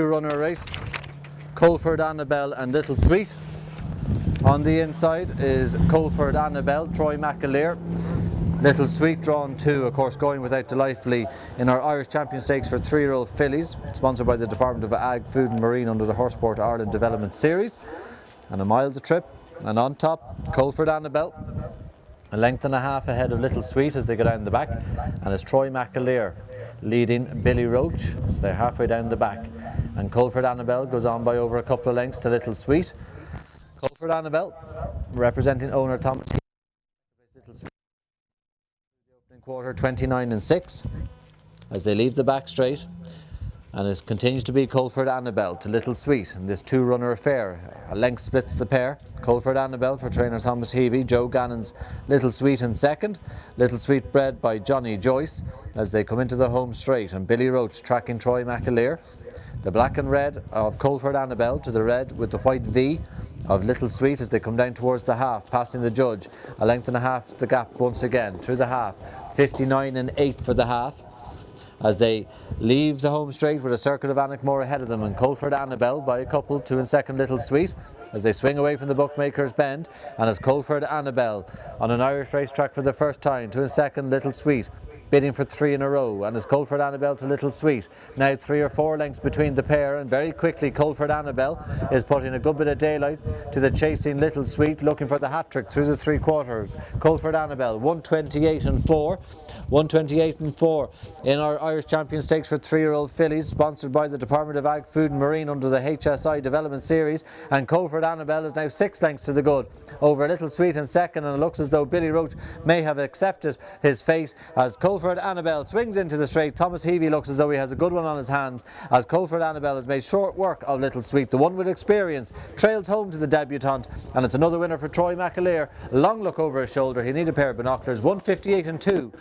Runner race, Colford Annabelle and Little Sweet. On the inside is Colford Annabelle, Troy McAleer. Little Sweet drawn 2, of course, going without delightfully in our Irish Champion Stakes for 3-year-old fillies, sponsored by the Department of Ag, Food and Marine under the Horseport Ireland Development Series. And a mile to trip, and on top, Colford Annabelle, a length and a half ahead of Little Sweet as they go down the back, and it's Troy McAleer leading Billy Roach as they're halfway down the back, and Colford Annabelle goes on by over a couple of lengths to Little Sweet. Colford Annabelle representing owner Thomas Little Sweet, the opening quarter 29-6 as they leave the back straight, and it continues to be Colford Annabelle to Little Sweet in this 2-runner affair. A length splits the pair. Colford Annabelle for trainer Thomas Heavey, Joe Gannon's Little Sweet in second. Little Sweet bred by Johnny Joyce as they come into the home straight, and Billy Roach tracking Troy McAleer. The black and red of Colford Annabelle to the red with the white V of Little Sweet as they come down towards the half, passing the judge. A length and a half the gap once again through the half. 59-8 for the half as they leave the home straight with a circuit of Annaghmore ahead of them, and Colford Annabelle by a couple, 2 in second Little Sweet as they swing away from the bookmaker's bend, and it's Colford Annabelle on an Irish racetrack for the first time, 2 in second Little Sweet bidding for 3 in a row, and it's Colford Annabelle to Little Sweet. Now 3 or 4 lengths between the pair, and very quickly Colford Annabelle is putting a good bit of daylight to the chasing Little Sweet, looking for the hat-trick through the 3/4. Colford Annabelle 128-4, 128-4 in our Irish Champion Stakes for 3-year-old fillies, sponsored by the Department of Ag, Food and Marine under the HSI Development Series, and Colford Annabelle is now 6 lengths to the good over Little Sweet in second, and it looks as though Billy Roach may have accepted his fate as Colford Annabelle swings into the straight. Thomas Heavey looks as though he has a good one on his hands as Colford Annabelle has made short work of Little Sweet. The one with experience trails home to the debutant, and it's another winner for Troy McAleer. Long look over his shoulder, he need a pair of binoculars. 158-2.